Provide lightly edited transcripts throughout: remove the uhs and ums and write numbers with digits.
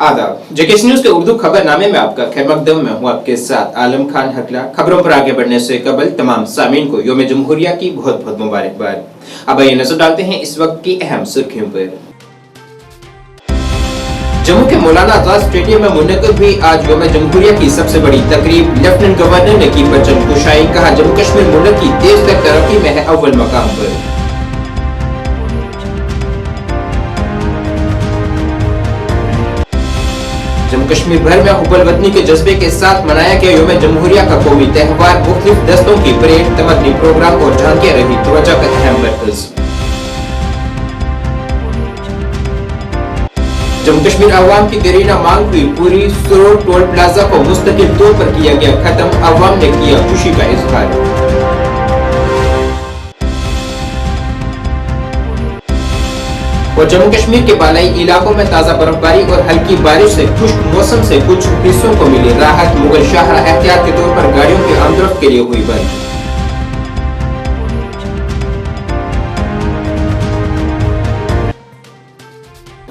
आदाब। JKS news के उर्दू खबरनामे में आपका खैरमकदम। मैं हूं आपके साथ आलम खान हकला। खबरों पर आगे बढ़ने से कबल तमाम सामीन को योम जमहूरिया की बहुत बहुत मुबारकबाद। अब आइए नजर डालते हैं इस वक्त की अहम सुर्खियों पर। जम्मू के मौलाना आजाद स्टेडियम में मुनक्किद हुई आज योम जमहूरिया की सबसे बड़ी तकरीब। लेफ्टिनेंट गवर्नर ने की परचम कुशाई। कहा जम्मू कश्मीर मुल्क की तेज तक तरक्की में है अव्वल मकाम पर। जम्मू कश्मीर भर में हुब्बुल वतनी के जज्बे के साथ मनाया गया योम जमहूरिया का कौमी त्यौहार। मुख्तलिफ दस्तों की परेड, तमदनी प्रोग्राम और झांकियां रही तवज्जो का अहम मरकज। जम्मू कश्मीर अवाम की देरीना मांग हुई पूरी। सरोड टोल प्लाजा को मुस्तकिल तौर पर किया गया खत्म। अवाम ने किया खुशी का इजहार। और जम्मू कश्मीर के बालाई इलाकों में ताजा बर्फबारी और हल्की बारिश से खुश्क मौसम से कुछ हिस्सों को मिली राहत। मुगल शाहरा एहतियात के तौर पर गाड़ियों की आमदरफ्त के लिए हुई बंद।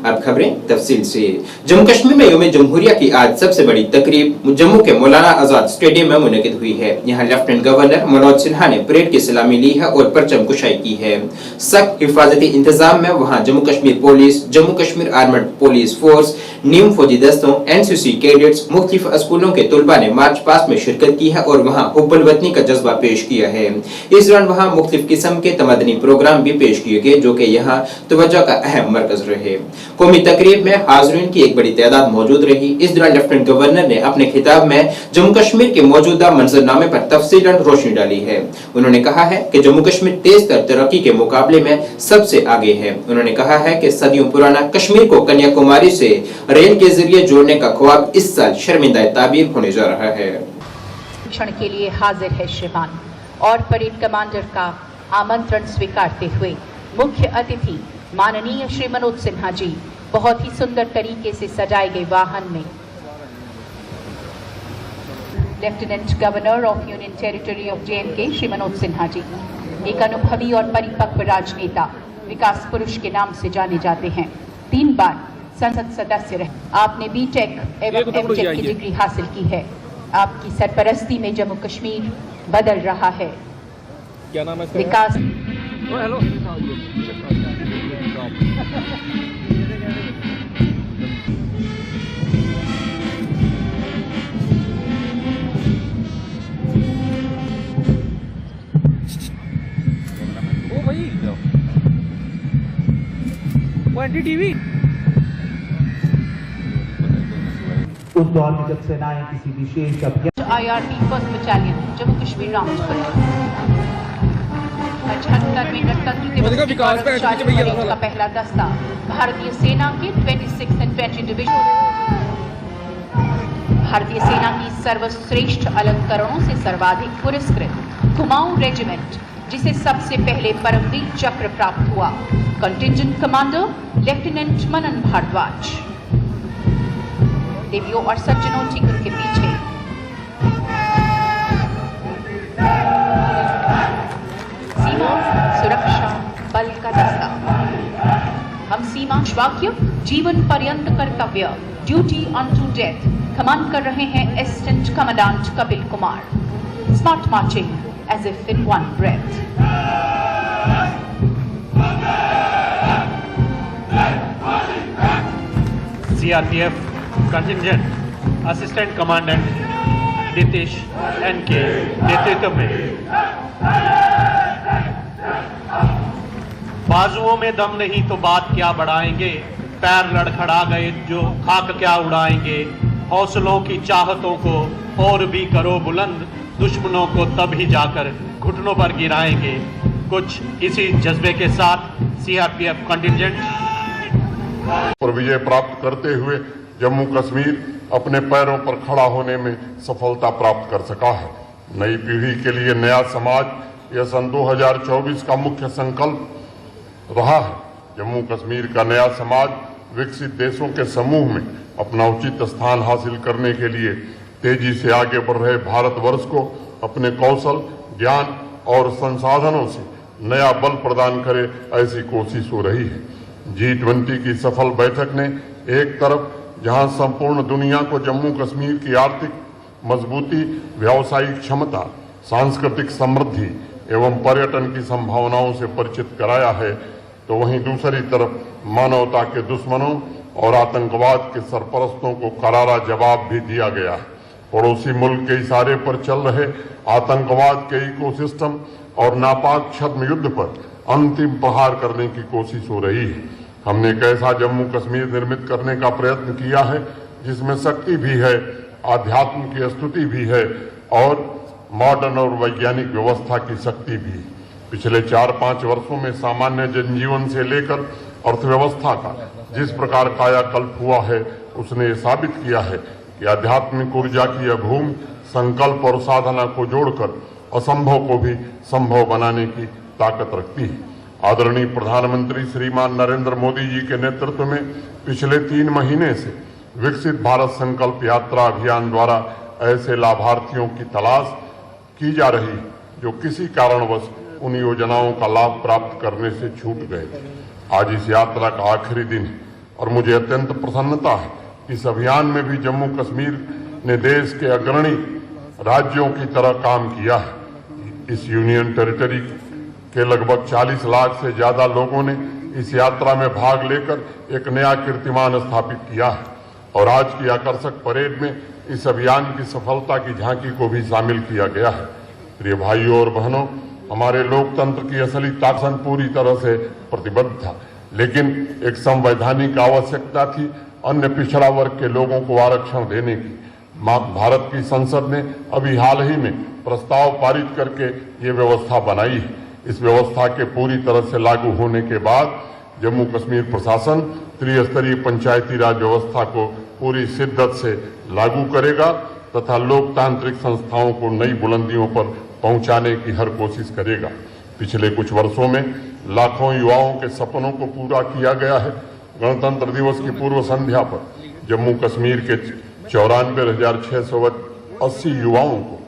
अब खबरें तफसील से। जम्मू कश्मीर में योम जमहूरिया की आज सबसे बड़ी तकरीब जम्मू के मौलाना आजाद स्टेडियम में मुनक्किद हुई है। यहाँ लेफ्टिनेंट गवर्नर मनोज सिन्हा ने परेड की सलामी ली है और परचम कुशाई की है। सख्त हिफाजती इंतजाम में वहाँ Jammu Kashmir police, Jammu Kashmir armed police force, नीम फौजी दस्तों, एनसीसी कैडेट्स, मुख्तलिफ स्कूलों के तलबा ने मार्च पास्ट में शिरकत की है और वहाँ हुब्बुल वतनी का जज्बा पेश किया है। इस दौरान वहाँ मुख्तलिफ किस्म के तमदनी प्रोग्राम भी पेश किए गए जो कि यहाँ तवज्जो का अहम मरकज रहे। कौमी तकरीब में हाज़रीन की एक बड़ी तादाद मौजूद रही। इस दौरान लेफ्टिनेंट गवर्नर ने अपने खिताब में जम्मू कश्मीर के मौजूदा मंजरनामे पर तफसीलन रोशनी डाली है। उन्होंने कहा है कि जम्मू कश्मीर तेज तर तरक्की के मुकाबले में सबसे आगे है। उन्होंने कहा है कि सदियों पुराना कश्मीर को कन्याकुमारी से रेल के जरिए जोड़ने का ख्वाब इस साल शर्मिंदा ताबीर होने जा रहा है। क्षण के लिए हाजिर है श्रीमान और परेड कमांडर का आमंत्रण स्वीकारते हुए मुख्य अतिथि माननीय श्री मनोज सिन्हा जी बहुत ही सुंदर तरीके से सजाए गए वाहन में lieutenant governor of union territory of J and K Shri Manoj Sinha ji एक अनुभवी और परिपक्व राजनेता, विकास पुरुष के नाम से जाने जाते हैं। 3 बार संसद सदस्य रहे। आपने बीटेक एवं एमटेक की डिग्री हासिल की है। आपकी सरपरस्ती में जम्मू कश्मीर बदल रहा है। क्या नाम है विकास हेलो ओ भाई टीवी उस दौर में जब सेनाएं किसी विशेष अभियान IRP first battalion Jammu Kashmir round 75 में गणतंत्र दिवस का पहला दस्ता भारतीय सेना के 26 इन्फेंट्री डिवीजन भारतीय सेना की सर्वश्रेष्ठ अलंकरणों से सर्वाधिक पुरस्कृत कुमाऊं रेजिमेंट जिसे सबसे पहले परमवीर चक्र प्राप्त हुआ, कंटिंजेंट कमांडर लेफ्टिनेंट मनन भारद्वाज। देवियों और सज्जनों ठीक उनके पीछे सीमा सुरक्षा बल का दस्ता। हम सीमा वाक्य जीवन पर्यंत कर्तव्य ड्यूटी अनटू डेथ कमांड कर रहे हैं assistant commandant Kapil Kumar. Smart marching as if in one breath. CRPF contingent assistant commandant Nitish N के नेतृत्व में बाजुओं में दम नहीं तो बात क्या बढ़ाएंगे, पैर लड़खड़ा गए जो खाक क्या उड़ाएंगे। हौसलों की चाहतों को और भी करो बुलंद, दुश्मनों को तभी जाकर घुटनों पर गिराएंगे। कुछ इसी जज्बे के साथ CRPF कंटिंजेंट और विजय प्राप्त करते हुए जम्मू कश्मीर अपने पैरों पर खड़ा होने में सफलता प्राप्त कर सका है। नई पीढ़ी के लिए नया समाज यह सन 2024 का मुख्य संकल्प रहा है। जम्मू कश्मीर का नया समाज विकसित देशों के समूह में अपना उचित स्थान हासिल करने के लिए तेजी से आगे बढ़ रहे भारतवर्ष को अपने कौशल, ज्ञान और संसाधनों से नया बल प्रदान करे, ऐसी कोशिश हो रही है। G20 की सफल बैठक ने एक तरफ जहां संपूर्ण दुनिया को जम्मू कश्मीर की आर्थिक मजबूती, व्यावसायिक क्षमता, सांस्कृतिक समृद्धि एवं पर्यटन की संभावनाओं से परिचित कराया है, तो वहीं दूसरी तरफ मानवता के दुश्मनों और आतंकवाद के सरपरस्तों को करारा जवाब भी दिया गया है। पड़ोसी मुल्क के इशारे पर चल रहे आतंकवाद के इकोसिस्टम और नापाक छद्म युद्ध पर अंतिम प्रहार करने की कोशिश हो रही है। हमने एक ऐसा जम्मू कश्मीर निर्मित करने का प्रयत्न किया है जिसमें शक्ति भी है, आध्यात्म की स्तुति भी है और मॉडर्न और वैज्ञानिक व्यवस्था की शक्ति भी। पिछले 4-5 वर्षों में सामान्य जनजीवन से लेकर अर्थव्यवस्था का जिस प्रकार कायाकल्प हुआ है, उसने ये साबित किया है कि आध्यात्मिक ऊर्जा की यह भूमि संकल्प और साधना को जोड़कर असंभव को भी संभव बनाने की ताकत रखती है। आदरणीय प्रधानमंत्री श्रीमान नरेंद्र मोदी जी के नेतृत्व में पिछले 3 महीने से विकसित भारत संकल्प यात्रा अभियान द्वारा ऐसे लाभार्थियों की तलाश की जा रही है जो किसी कारणवश उन योजनाओं का लाभ प्राप्त करने से छूट गए थे। आज इस यात्रा का आखिरी दिन है और मुझे अत्यंत प्रसन्नता है कि इस अभियान में भी जम्मू कश्मीर ने देश के अग्रणी राज्यों की तरह काम किया है। इस यूनियन टेरिटरी के लगभग 40 लाख से ज्यादा लोगों ने इस यात्रा में भाग लेकर एक नया कीर्तिमान स्थापित किया है और आज की आकर्षक परेड में इस अभियान की सफलता की झांकी को भी शामिल किया गया है। प्रिय भाइयों और बहनों, हमारे लोकतंत्र की असली ताकत पूरी तरह से प्रतिबद्ध था, लेकिन एक संवैधानिक आवश्यकता थी अन्य पिछड़ा वर्ग के लोगों को आरक्षण देने की। भारत की संसद ने अभी हाल ही में प्रस्ताव पारित करके ये व्यवस्था बनाई है। इस व्यवस्था के पूरी तरह से लागू होने के बाद जम्मू कश्मीर प्रशासन त्रिस्तरीय पंचायती राज व्यवस्था को पूरी शिद्दत से लागू करेगा तथा लोकतांत्रिक संस्थाओं को नई बुलंदियों पर पहुंचाने की हर कोशिश करेगा। पिछले कुछ वर्षों में लाखों युवाओं के सपनों को पूरा किया गया है। गणतंत्र दिवस की पूर्व संध्या पर जम्मू कश्मीर के 94,680 युवाओं को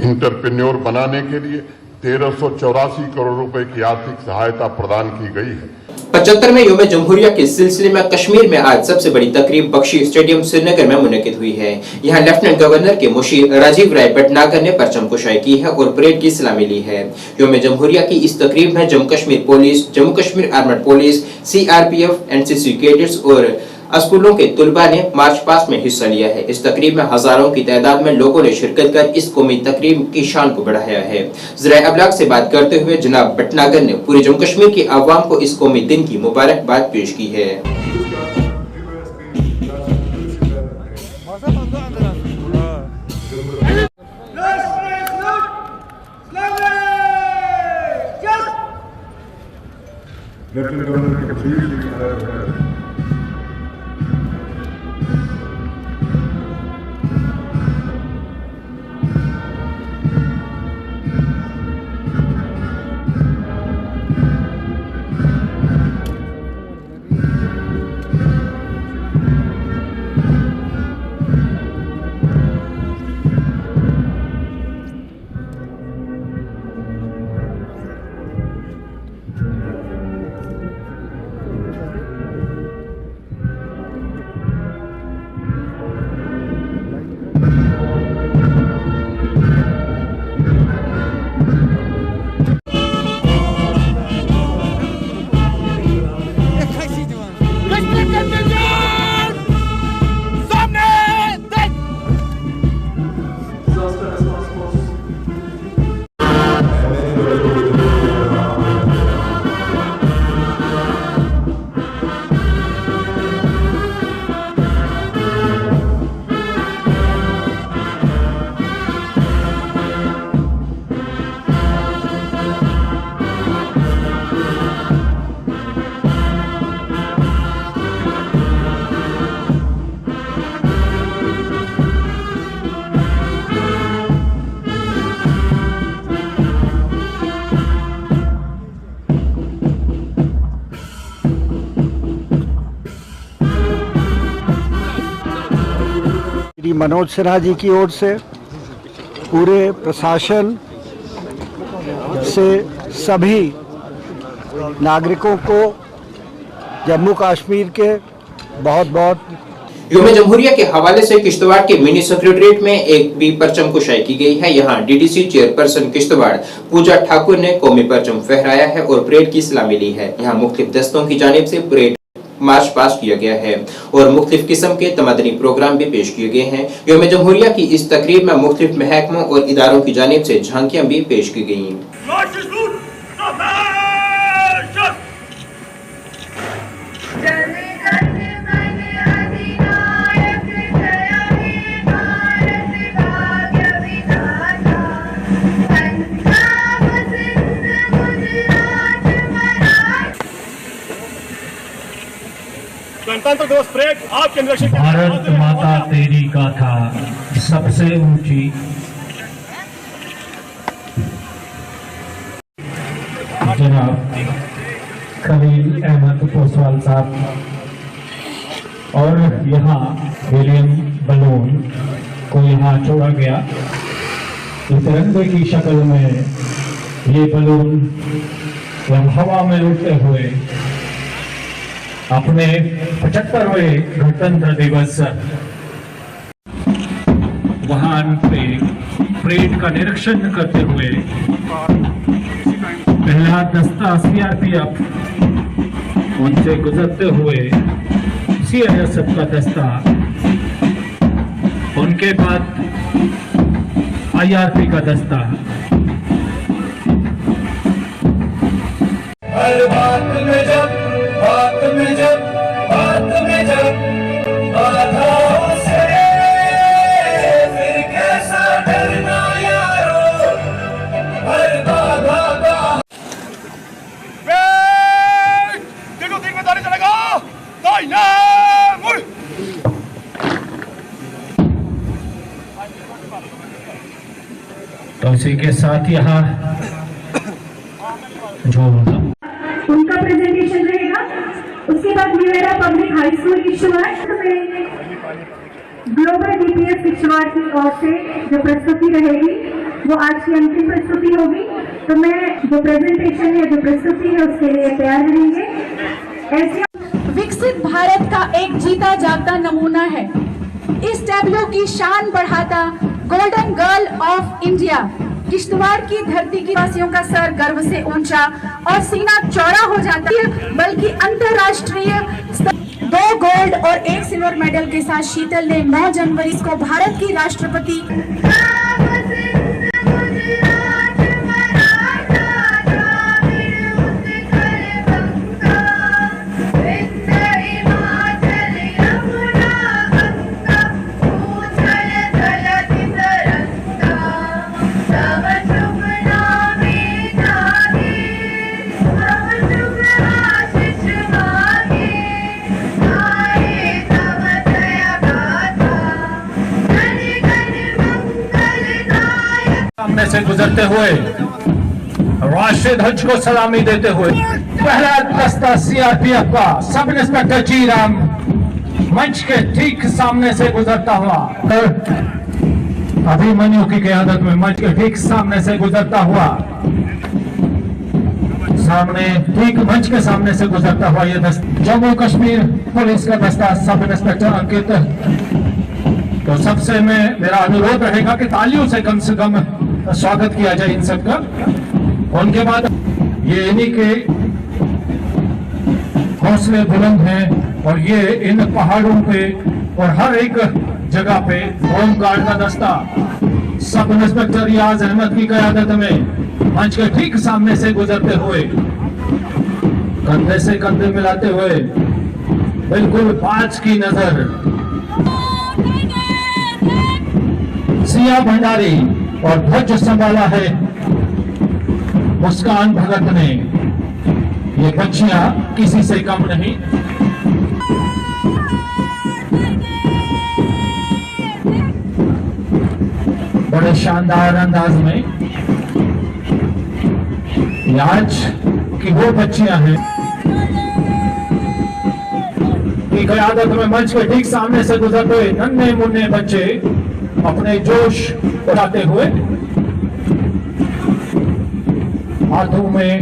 इंटरप्रेन्योर बनाने के लिए 1384 करोड़ रुपए की आर्थिक सहायता प्रदान की गई है। 75वें यौम जमहूरिया के सिलसिले में कश्मीर में आज सबसे बड़ी तकरीब बख्शी स्टेडियम श्रीनगर में मुनक्किद हुई है। यहां लेफ्टिनेंट गवर्नर के मुशीर राजीव राय भटनागर ने परचम कुशाई की है और परेड की सलामी ली है। यौम जमहूरिया की इस तकरीब में Jammu Kashmir police, Jammu Kashmir armed police, CRPF, NCC cadets और स्कूलों के तुलबा ने मार्च पास्ट में हिस्सा लिया है। इस तकरीब में हजारों की तादाद में लोगों ने शिरकत कर इस कौमी तकरीब की शान को बढ़ाया है। ज़राए अबलाग से बात करते हुए जनाब भटनागर ने पूरे जम्मू कश्मीर की आवाम को इस कौमी दिन की मुबारकबाद पेश की है। मनोज सिन्हा जी की ओर से पूरे प्रशासन से सभी नागरिकों को जम्मू कश्मीर के बहुत बहुत योम जमहूरिया के हवाले से किश्तवाड़ के मिनी सेक्रेटरीट में एक भी परचम कुशाई की गई है। यहाँ डीडीसी चेयरपर्सन किश्तवाड़ पूजा ठाकुर ने कौमी परचम फहराया है और परेड की सलामी ली है। यहाँ मुख्तलिफ दस्तों की जानिब से परेड मार्च पास किया गया है और मुख्तलिफ किस्म के तमदनी प्रोग्राम भी पेश किए गए हैं। योम जमहूरिया की इस तकरीब में मुख्तलिफ महकमों और इदारों की जानिब से झांकियां भी पेश की गयी। गणतंत्र दिवस परेड आपके निरीक्षण के भारत माता तेरी गाथा सबसे ऊंची। जनाब खलील अहमद पोसवाल साहब और यहाँ विलियम बलून को यहाँ छोड़ा गया। तिरंगे की शक्ल में ये बलून जब हवा में उड़ते हुए अपने 75वें गणतंत्र दिवस वाहन पे परेड का निरीक्षण करते हुए पहला दस्ता सीआरपीएफ उनसे गुजरते हुए सीआईएसएफ का दस्ता, उनके बाद आईआरपी का दस्ता। हर बात में जब बाधाओं से फिर कैसा डरना यारो, हर बाधा का देखो दिन में तारी चलेगा दाहिने मुड़। तो इसी के साथ यहाँ जो उनका प्रेजेंटेशन रहेगा। उसके बाद मेरा पब्लिक हाई स्कूल की शुरुआत में ग्लोबल डीपीएस किश्तवाड़ की ओर से जो प्रस्तुति रहेगी वो आज की अंतिम प्रस्तुति होगी। तो मैं जो प्रेजेंटेशन है, जो प्रस्तुति है, उसके लिए तैयार रहेंगे। ऐसे विकसित भारत का एक जीता जागता नमूना है। इस टैब्लो की शान बढ़ाता golden girl of India Kishtwar की धरती की वासियों का सर गर्व से ऊंचा और सीना चौड़ा हो जाता है। बल्कि अंतरराष्ट्रीय 2 गोल्ड और 1 सिल्वर मेडल के साथ शीतल ने 9 जनवरी को भारत की राष्ट्रपति सामने से गुजरते हुए राष्ट्रीय ध्वज को सलामी देते हुए पहला दस्ता सीआरपीएफ का सब इंस्पेक्टर जी राम मंच के ठीक सामने से गुजरता हुआ, अभिमन्यु की क़यादत में मंच के ठीक सामने से गुजरता हुआ, सामने ठीक मंच के सामने से गुजरता हुआ ये दस्ता जम्मू कश्मीर पुलिस का दस्ता सब इंस्पेक्टर अंकित। तो सबसे मेरा अनुरोध रहेगा कि तालियों से कम स्वागत किया जाए इन सबका। उनके बाद ये इन्हीं के हौसले बुलंद हैं और ये इन पहाड़ों पे और हर एक जगह पे होमगार्ड का दस्ता सब इंस्पेक्टर रियाज अहमद की क़यादत में मंच के ठीक सामने से गुजरते हुए कंधे से कंधे मिलाते हुए बिल्कुल बाज की नजर सिया भंडारी और ध्वज संभाला है मुस्कान भगत ने। ये बच्चियां किसी से कम नहीं। बड़े शानदार अंदाज में आज की वो बच्चियां हैं की क़यादत में मंच के ठीक सामने से गुजरते हुए नन्हे मुन्ने बच्चे अपने जोश बढ़ाते हुए हाथों में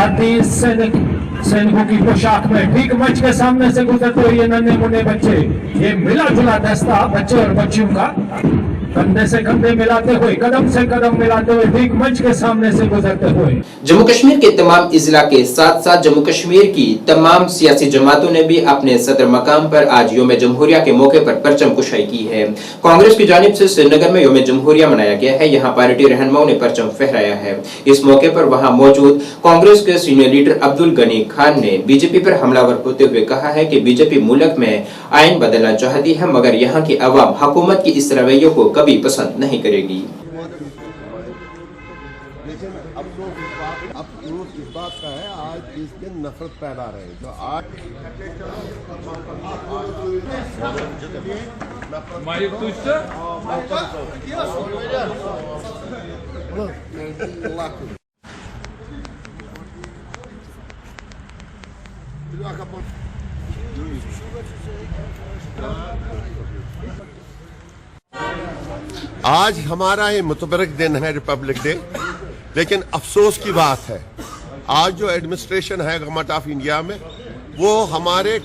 भारतीय सैनिकों की पोशाक में ठीक मंच के सामने से गुजरते हुए ये नन्हे मुन्ने बच्चे, ये मिला जुला दस्ता बच्चे और बच्चियों का कंधे से कंधे मिलाते हुए, कदम से कदम मिलाते हुए ठीक मंच के सामने से गुजरते हुए। जम्मू कश्मीर के तमाम इजला के साथ साथ जम्मू कश्मीर की तमाम सियासी जमातों ने भी अपने सदर मकाम पर आज योम जमहूरिया के मौके पर परचम कुशाई की है। कांग्रेस की जानिब से श्रीनगर में योम जमहूरिया मनाया गया है। यहाँ पार्टी रहनुमाओं ने परचम फहराया है। इस मौके पर वहाँ मौजूद कांग्रेस के सीनियर लीडर अब्दुल गनी खान ने बीजेपी पर हमलावर होते हुए कहा है कि बीजेपी मुल्क में आइन बदलना चाहती है, मगर यहाँ की अवाम हुकूमत की इस रवैये को कभी पसंद नहीं करेगी। लेकिन अफसोस इस बात का है, आज इस दिन नफरत फैला रहे हैं। तो आज आज हमारा ये मुतबरक दिन है, रिपब्लिक डे, लेकिन अफसोस की बात है आज जो एडमिनिस्ट्रेशन है गवर्नमेंट ऑफ इंडिया में, वो हमारे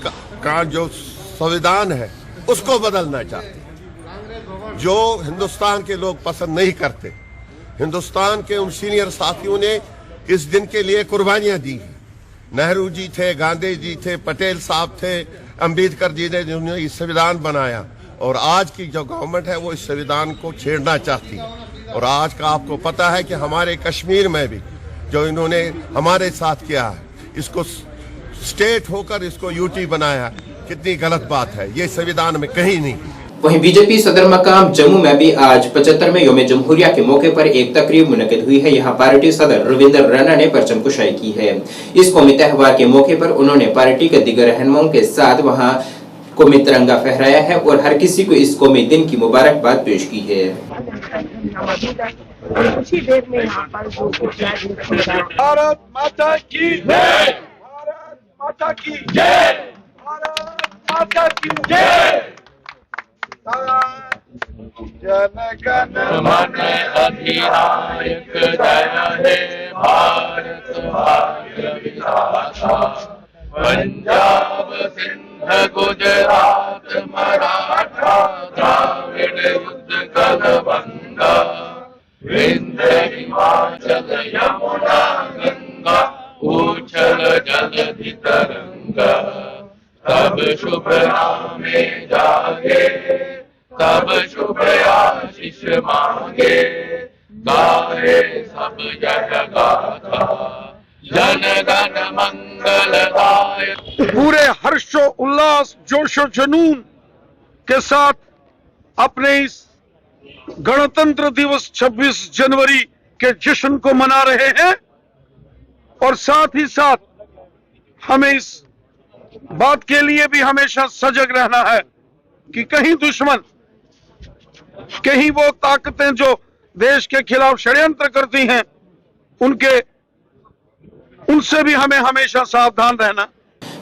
का जो संविधान है उसको बदलना चाहते हैं, जो हिंदुस्तान के लोग पसंद नहीं करते। हिंदुस्तान के उन सीनियर साथियों ने इस दिन के लिए कुर्बानियां दी। नेहरू जी थे, गांधी जी थे, पटेल साहब थे, अम्बेडकर जी ने जिन्होंने इस संविधान बनाया, और आज की जो गवर्नमेंट है वो इस संविधान को छेड़ना चाहती है। और आज का आपको पता है कि हमारे कश्मीर में भी जो इन्होंने हमारे साथ किया है, इसको स्टेट होकर इसको यूटी बनाया, कितनी गलत बात है, ये संविधान में कहीं नहीं। वहीं बीजेपी सदर मकाम जम्मू में भी आज 75वें योम जमहूरिया के मौके पर एक तकरीब मुनक्किद हुई है। यहाँ पार्टी सदर रविंदर रैना ने परचम कुशाई की है। इस कौमी त्योहार के मौके पर उन्होंने पार्टी के दीगर रहनुमाओं के साथ वहाँ कौमी तिरंगा फहराया है और हर किसी को इस कौमी दिन की मुबारकबाद पेश की है। भारत माता की जय, भारत माता की जय, भारत माता की जय। जन गण मन अधिनायक जय हे भारत भाग्य विधाता। पंजाब सिंध गुजरात मराठा द्राविड़ युद्ध गलबंगा, विंध्य हिमाचल यमुना गंगा, उछल जलधि तरंगा। तब शुभ नामे जागे, तब शुभ आशीष मांगे, गाए सब जय गाथा, जन गण मंगलदायक। पूरे हर्षो उल्लास जोशो जुनून के साथ अपने इस गणतंत्र दिवस 26 जनवरी के जश्न को मना रहे हैं, और साथ ही साथ हमें इस बात के लिए भी हमेशा सजग रहना है कि कहीं दुश्मन, कहीं वो ताकतें जो देश के खिलाफ षड्यंत्र करती हैं, उनसे भी हमें हमेशा सावधान रहना।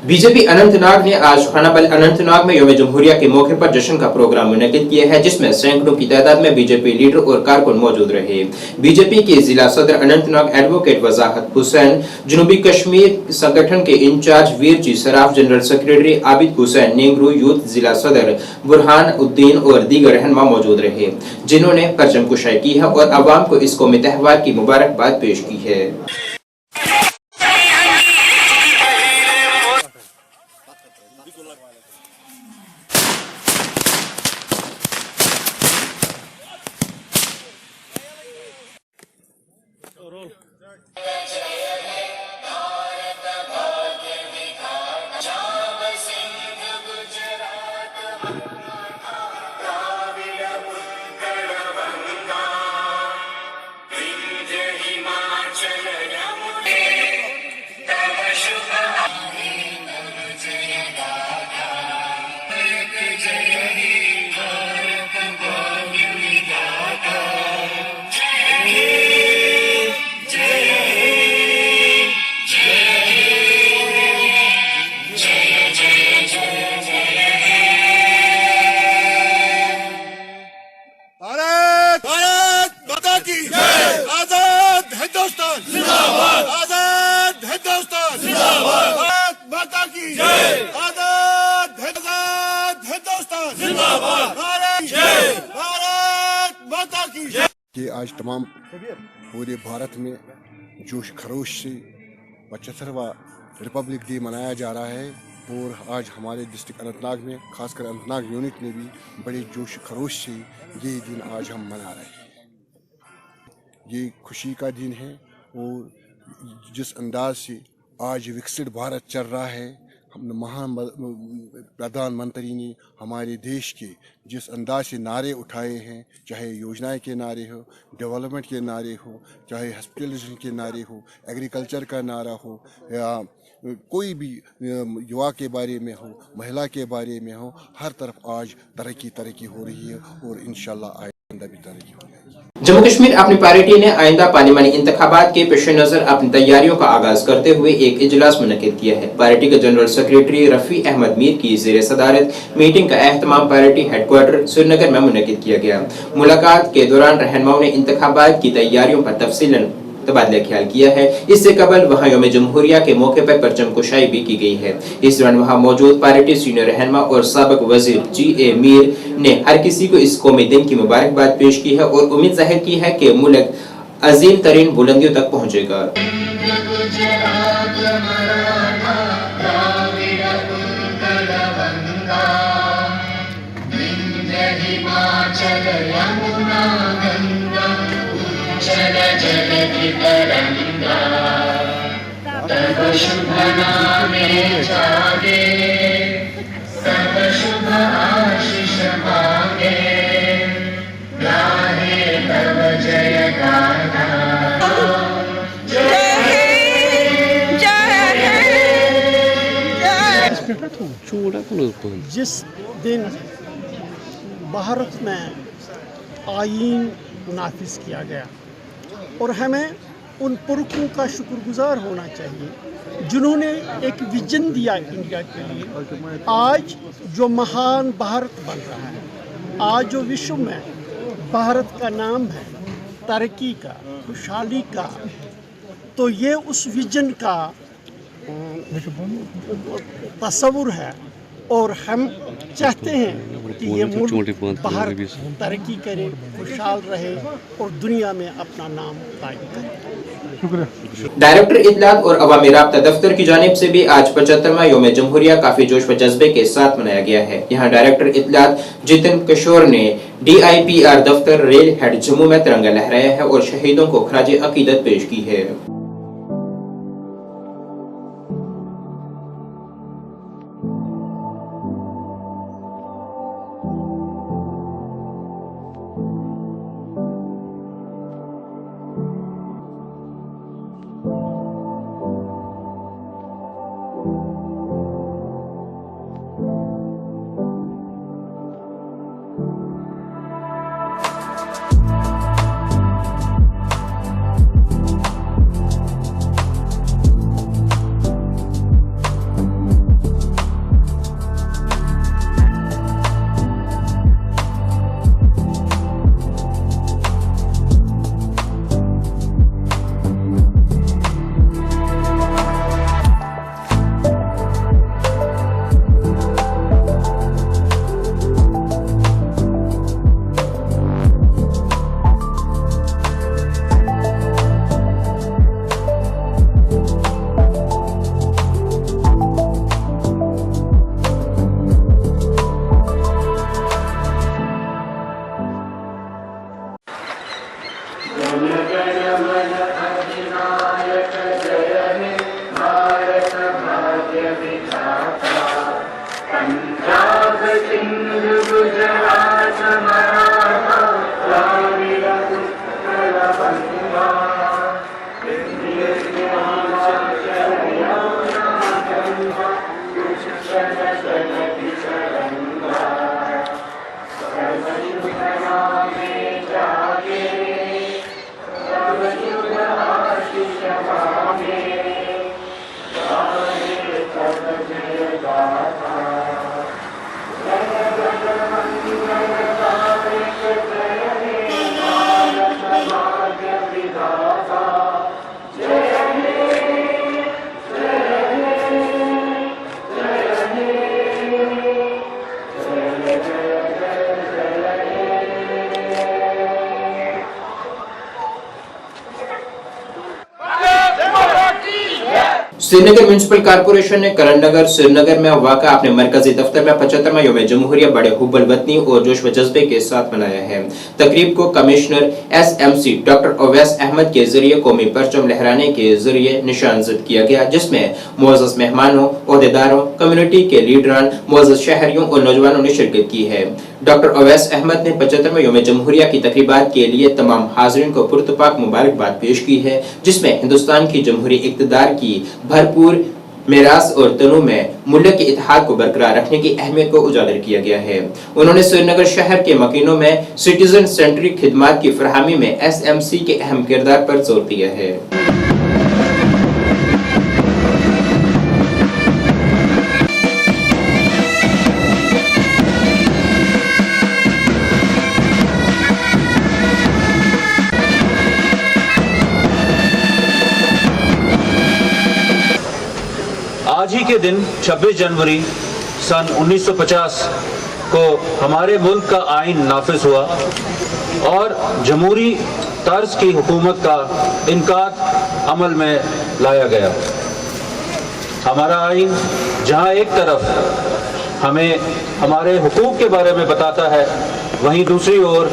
बीजेपी अनंतनाग ने आज खानाबल अनंतनाग में योम जमहूरिया के मौके पर जश्न का प्रोग्राम मुनक्किद किया है, जिसमें सैकड़ों की तादाद में बीजेपी लीडर और कारकुन मौजूद रहे। बीजेपी के जिला सदर अनंतनाग एडवोकेट वजाहत हुसैन, जनूबी कश्मीर संगठन के incharge Veer ji Saraf, general secretary Abid Hussain Nengroo, youth जिला सदर बुरहान उद्दीन और दीगर रहनुमा मौजूद रहे, जिन्होंने परचम कुशाई की है और अवाम को इस कौमी त्योहार की मुबारकबाद पेश की है। जय कि आज तमाम पूरे भारत में जोश खरोश से 75वां रिपब्लिक डे मनाया जा रहा है और आज हमारे डिस्ट्रिक्ट अनंतनाग में खासकर अनंतनाग यूनिट में भी बड़े जोश खरोश से ये दिन आज हम मना रहे हैं। ये खुशी का दिन है और जिस अंदाज से आज विकसित भारत चल रहा है, हम महान प्रधानमंत्री ने हमारे देश के जिस अंदाज से नारे उठाए हैं, चाहे योजनाएं के नारे हो, डेवलपमेंट के नारे हो, चाहे हॉस्पिटलाइजेशन के नारे हो, एग्रीकल्चर का नारा हो, या कोई भी युवा के बारे में हो, महिला के बारे में हो, हर तरफ आज तरक्की हो रही है और इंशाल्लाह आइंदा भी तरक्की हो जाएगी। जम्मू कश्मीर अपनी पार्टी ने आइंदा पार्लिमानी इंतखाबात के पेश नजर अपनी तैयारियों का आगाज करते हुए एक इजलास मुनक्किद किया है। पार्टी के जनरल सेक्रेटरी रफी अहमद मीर की ज़ेर सदारत मीटिंग का एहतमाम पार्टी हेडक्वार्टर श्रीनगर में मुनक्किद किया गया। मुलाकात के दौरान रहनुमाओं ने इंतखाबात की तैयारियों पर तफसीलन तबादला ख्याल किया है। इससे कबल वहाँ यौम जमहूरिया के मौके पर परचम कुशाई भी की गई है। इस दौरान वहाँ मौजूद पार्टी सीनियर रहनुमा और साबिक वजीर G.A. मीर ने हर किसी को इस कौमी दिन की मुबारकबाद पेश की है और उम्मीद जाहिर की है कि मुल्क अजीम तरीन बुलंदियों तक पहुँचेगा। तब शुभ नामे जागे, सब शुभ आशीष मांगे, गाहे तब जय गाथा। जय हे, जय हे। जिस दिन भारत में आईन नाफिज किया गया और हमें उन पुरखों का शुक्रगुजार होना चाहिए जिन्होंने एक विजन दिया इंडिया के लिए। आज जो महान भारत बन रहा है, आज जो विश्व में भारत का नाम है, तरक्की का, खुशहाली का, तो ये उस विजन का तस्वुर है और हम चाहते हैं कि ये मुल्क भारत तरक्की करे, खुशहाल रहे और दुनिया में अपना नाम कायम करे। डायरेक्टर इत्तलात और अवामी राब्ता दफ्तर की जानिब से भी आज 75वां यौम जमहूरिया काफी जोश व जज्बे के साथ मनाया गया है। यहाँ डायरेक्टर इत्तलात जितिन किशोर ने DIPR दफ्तर रेल हेड जम्मू में तिरंगा लहराया है और शहीदों को खराज अकीदत पेश की है। श्रीनगर म्युनिसिपल कॉर्पोरेशन ने करण श्रीनगर में वाक़ा अपने मरकजी दफ्तर में 75वां यौम जमहूरिया बड़े हुब्बल वतनी और जोश व जज्बे के साथ मनाया है। तकरीब को commissioner SMC doctor Awais Ahmad के जरिए कौमी परचम लहराने के जरिए निशानजद किया गया, जिसमें मुअज़्ज़ज़ मेहमानों, ओहदेदारों, कम्युनिटी के लीडरान, मुअज़्ज़ज़ शहरियों और नौजवानों ने शिरकत की है। डॉक्टर अवैस अहमद ने 75वें यौम जमहूरिया की तकरीबात के लिए तमाम हाज़रीन को पुरतपाक मुबारकबाद पेश की है, जिसमें हिंदुस्तान की जमहूरी इक़्तिदार की भरपूर मेरास और तनु में मुल्क के इत्तेहाद को बरकरार रखने की अहमियत को उजागर किया गया है। उन्होंने श्रीनगर शहर के मकीनों में सिटीजन सेंट्रिक खिदमात की फरहमी में SMC के अहम किरदार पर जोर दिया है। आज ही के दिन 26 जनवरी सन 1950 को हमारे मुल्क का आइन नाफिज हुआ और जमहूरी तर्ज की हुकूमत का इनकार अमल में लाया गया। हमारा आइन जहां एक तरफ हमें हमारे हुकूक के बारे में बताता है, वहीं दूसरी ओर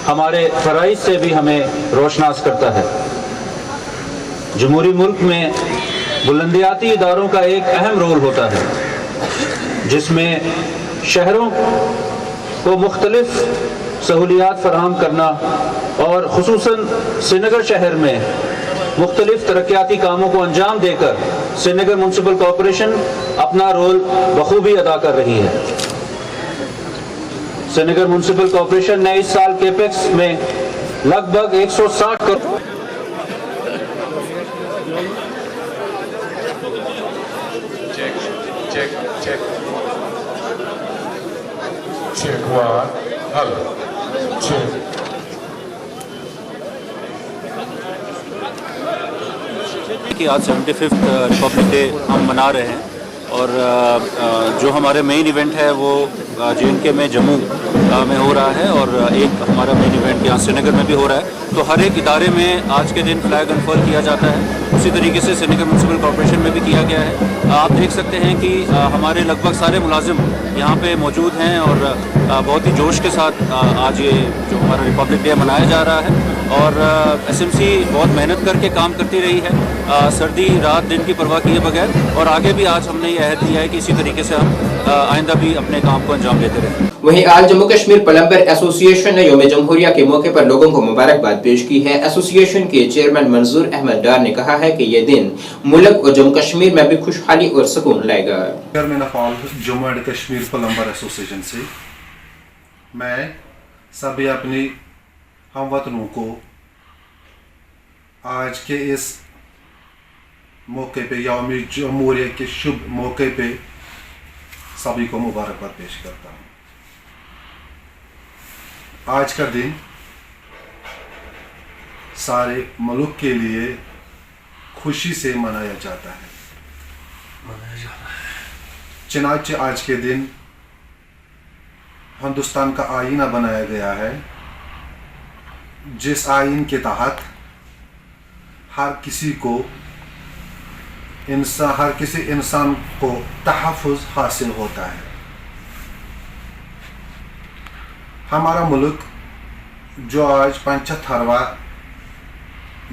हमारे फराइज से भी हमें रोशनास करता है। जमहूरी मुल्क में बुलंदियाती इदारों का एक अहम रोल होता है, जिसमें शहरों को मुख्तलिफ सहूलियात फराहम करना और खुसूसन श्रीनगर शहर में मुख्तलिफ तरक्याती कामों को अंजाम देकर श्रीनगर म्युनिसिपल कॉरपोरेशन अपना रोल बखूबी अदा कर रही है। श्रीनगर म्युनिसिपल कॉरपोरेशन ने इस साल केपेक्स में लगभग 160 करोड़ कि आज 75th रिपब्लिक डे हम मना रहे हैं और जो हमारे मेन इवेंट है वो JNK में जम्मू में हो रहा है और एक हमारा मेन इवेंट यहाँ श्रीनगर में भी हो रहा है। तो हर एक इदारे में आज के दिन फ्लैग अनफर्ल किया जाता है। उसी तरीके से श्रीनगर म्युनिसिपल कॉरपोरेशन में भी किया गया है। आप देख सकते हैं कि हमारे लगभग सारे मुलाजिम यहाँ पे मौजूद हैं और बहुत ही जोश के साथ आज ये जो हमारा रिपब्लिक डे मनाया जा रहा है। और SMC बहुत मेहनत करके काम करती रही है, सर्दी रात दिन की परवाह किए बगैर, और आगे भी आज हमने ये अहद लिया है कि इसी तरीके से हम आइंदा भी अपने काम को अंजाम देते रहें। वहीं आज जम्मू कश्मीर प्लम्बर एसोसिएशन ने यौम जमहूरिया के मौके पर लोगों को मुबारकबाद पेश की है। एसोसिएशन के चेयरमैन मंजूर अहमद डार ने कहा है कि ये दिन मुल्क और जम्मू कश्मीर में भी खुशहाली और सुकून लाएगा। Chairman of all Jammu and Kashmir plumber association से मैं सभी अपनी हमवतनों को आज के इस मौके पे यौम जमहूरिया के शुभ मौके पे सभी को मुबारकबाद पेश करता हूँ। आज का दिन सारे मुल्क के लिए खुशी से मनाया जाता है। चनाचे आज के दिन हिंदुस्तान का आईना बनाया गया है, जिस आईन के तहत हर किसी इंसान को तहफ़्फ़ुज़ हासिल होता है। हमारा मुल्क जो आज 75वां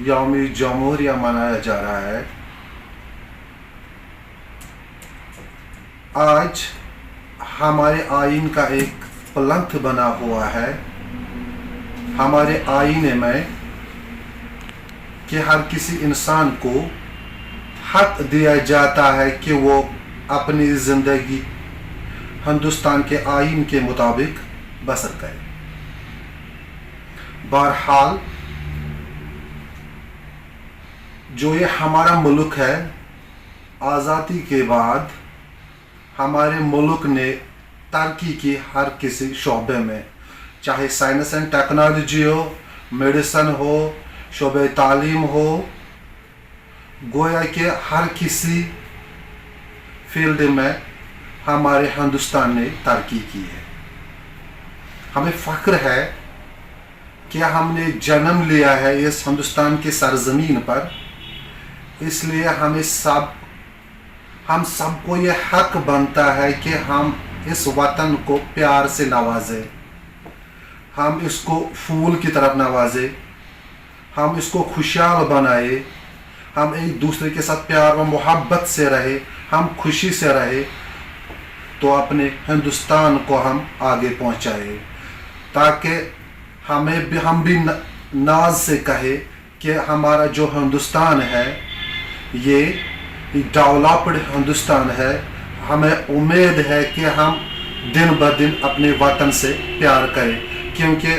यौम जमहूरिया मनाया जा रहा है, आज हमारे आईन का एक प्लंथ बना हुआ है। हमारे आईने में कि हर किसी इंसान को हक दिया जाता है कि वो अपनी ज़िंदगी हिंदुस्तान के आईन के मुताबिक बसर करे। बहरहाल जो ये हमारा मुल्क है, आज़ादी के बाद हमारे मुल्क ने तरक्की की हर किसी शोबे में, चाहे साइंस एंड टेक्नोलॉजी हो, मेडिसिन हो, शोबे तालीम हो, गोया कि हर किसी फील्ड में हमारे हिंदुस्तान ने तरक्की की है। हमें फ़ख्र है कि हमने जन्म लिया है इस हिंदुस्तान की सरजमीन पर, इसलिए हमें सब हम सबको ये हक बनता है कि हम इस वतन को प्यार से नवाजें, हम इसको फूल की तरफ नवाजें, हम इसको खुशहाल बनाए, हम एक दूसरे के साथ प्यार व मोहब्बत से रहे, हम खुशी से रहे, तो अपने हिंदुस्तान को हम आगे पहुंचाए, ताकि हम भी नाज से कहे कि हमारा जो हिंदुस्तान है ये डेवलप्ड हिंदुस्तान है। हमें उम्मीद है कि हम दिन ब दिन अपने वतन से प्यार करें, क्योंकि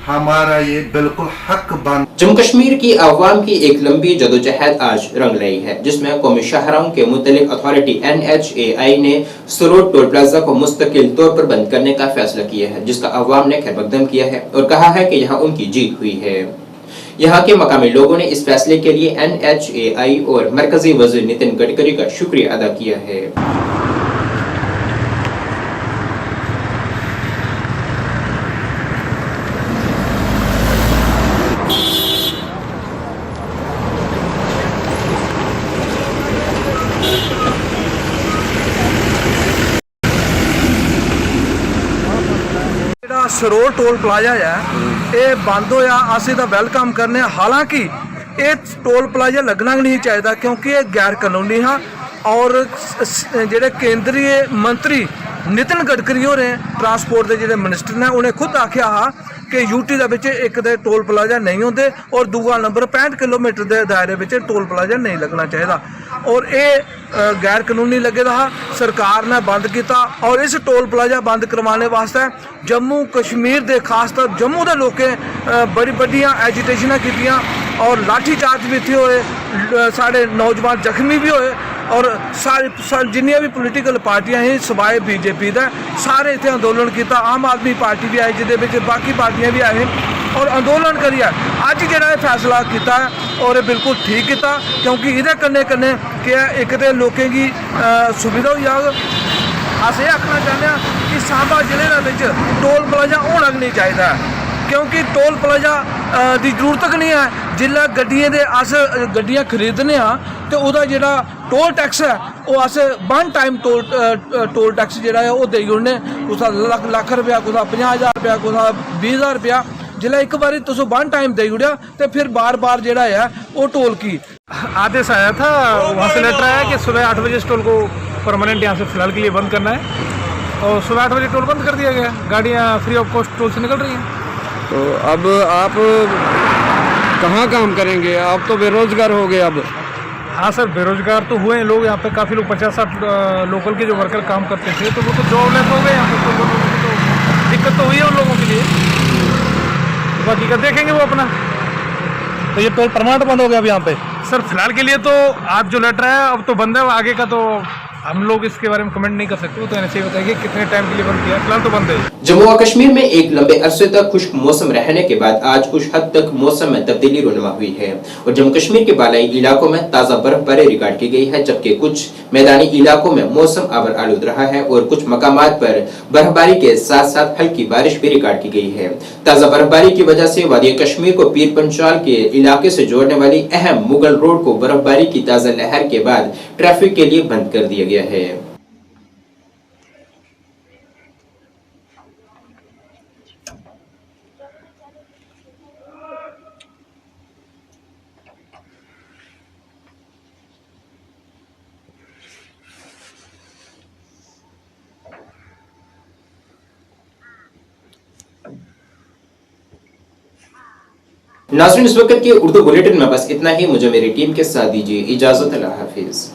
हमारा ये बिल्कुल हक बन। जम्मू कश्मीर की अवाम की एक लंबी जदोजहद आज रंग लाई है, जिसमें कौमी शाहराहों के मुतलिक अथॉरिटी NHAI ने सरोड टोल प्लाजा को मुस्तकिल तौर पर बंद करने का फैसला किया है, जिसका अवाम ने खैरमकदम किया है और कहा है कि यहाँ उनकी जीत हुई है। यहाँ के मकामी लोगों ने इस फैसले के लिए NHAI और मरकजी वजीर नितिन गडकरी का शुक्रिया अदा किया है। सरोड़ टोल प्लाजा है ये बंद होया, असीं तां वेलकम करने। हालांकि ये टोल प्लाजा लगना नहीं चाहिए, क्योंकि ये गैर कानूनी है और जेडे केंद्रीय मंत्री नितिन गडकरी होरें ट्रांसपोर्ट के जेडे मिनिस्टर ने उन्हें खुद आख्या हा कि यूटी दे विच एक दे टोल प्लाजा नहीं होंदे और दूआ नंबर 65 किलोमीटर के दायरे में टोल प्लाजा नहीं लगना चाहिए और ये गैर कानूनी लगे था। सरकार ने बंद किया और इस टोल प्लाजा बंद करवाने वास्ते जम्मू कश्मीर के खासतौर जम्मू के लोगों बड़ी बड़िया एजिटेशन की और लाठी चार्ज भी थे हुए, साढ़े नौजवान जख्मी भी हुए और सारी जिन्नियां भी पोलिटिकल पार्टियां ही सवाए बीजेपी का सारे इतने अंदोलन किया। आम आदमी पार्टी भी आई जिहदे बाकी पार्टियां भी आए और अंदोलन करिए अज जो फैसला किया और बिल्कुल ठीक किया, क्योंकि ये कन्ने कन्ने क्या एक तो लोगों की सुविधा हो जाग। अस ये आखना चाहते हैं कि सांबा जिले के टोल प्लाजा होना नहीं चाहिए, क्योंकि टोल प्लाजा की जरूरत नहीं है। जिला गड्डियां दे अस गड्डियां खरीदने तो वह जो टोल टैक्स है वो अस वन टाइम टोल टैक्स जो है वो दे ओड़ने, कुछ लख रुपया, कुछ 50,000 रुपया, कुछ 20,000 रुपया। जिला एक बार तुम वन टाइम दे उड़िया तो फिर बार बार जो है वो टोल की आदेश आया था, वहाँ से लेटर आया कि सुबह 8 बजे इस टोल को परमानेंट यहाँ से फिलहाल के लिए बंद करना है और सुबह 8 बजे टोल बंद कर दिया गया। गाड़ियाँ फ्री ऑफ कॉस्ट टोल से निकल रही हैं। तो अब आप कहाँ काम करेंगे? आप तो बेरोजगार हो गए अब। हाँ सर, बेरोजगार तो हुए हैं लोग यहाँ पे, काफ़ी लोग 50-60 लोकल के जो वर्कर काम करते थे तो वो तो जॉबलेस हो गए यहाँ पे, तो दिक्कत तो हुई है उन लोगों के लिए। बाकी का देखेंगे वो अपना। तो ये टोल परमानेंट बंद हो गया अब यहाँ पे? सर फिलहाल के लिए तो आज जो लेटर है अब तो बंद है, आगे का तो हम लोग इसके बारे में कमेंट नहीं कर सकते, वो तो ऐसे ही बताएंगे कितने टाइम के लिए बंद किया। फिलहाल तो बंद है। जम्मू और कश्मीर में एक लंबे अरसे तक खुश्क मौसम रहने के बाद आज कुछ हद तक मौसम में तब्दीली रुनुमा हुई है और जम्मू कश्मीर के बालाई इलाकों में ताज़ा बर्फबारी रिकॉर्ड की गई है, जबकि कुछ मैदानी इलाकों में मौसम आवर आलूद रहा है और कुछ मकामात पर बर्फबारी के साथ साथ हल्की बारिश भी रिकॉर्ड की गई है। ताज़ा बर्फबारी की वजह से वादी कश्मीर को पीर पंचाल के इलाके से जोड़ने वाली अहम मुगल रोड को बर्फबारी की ताज़ा लहर के बाद ट्रैफिक के लिए बंद कर दिया गया है। नाज़रीन, इस वक्त के उर्दू बुलेटिन में बस इतना ही। मुझे मेरी टीम के साथ दीजिए इजाजत। अल्लाह हाफिज।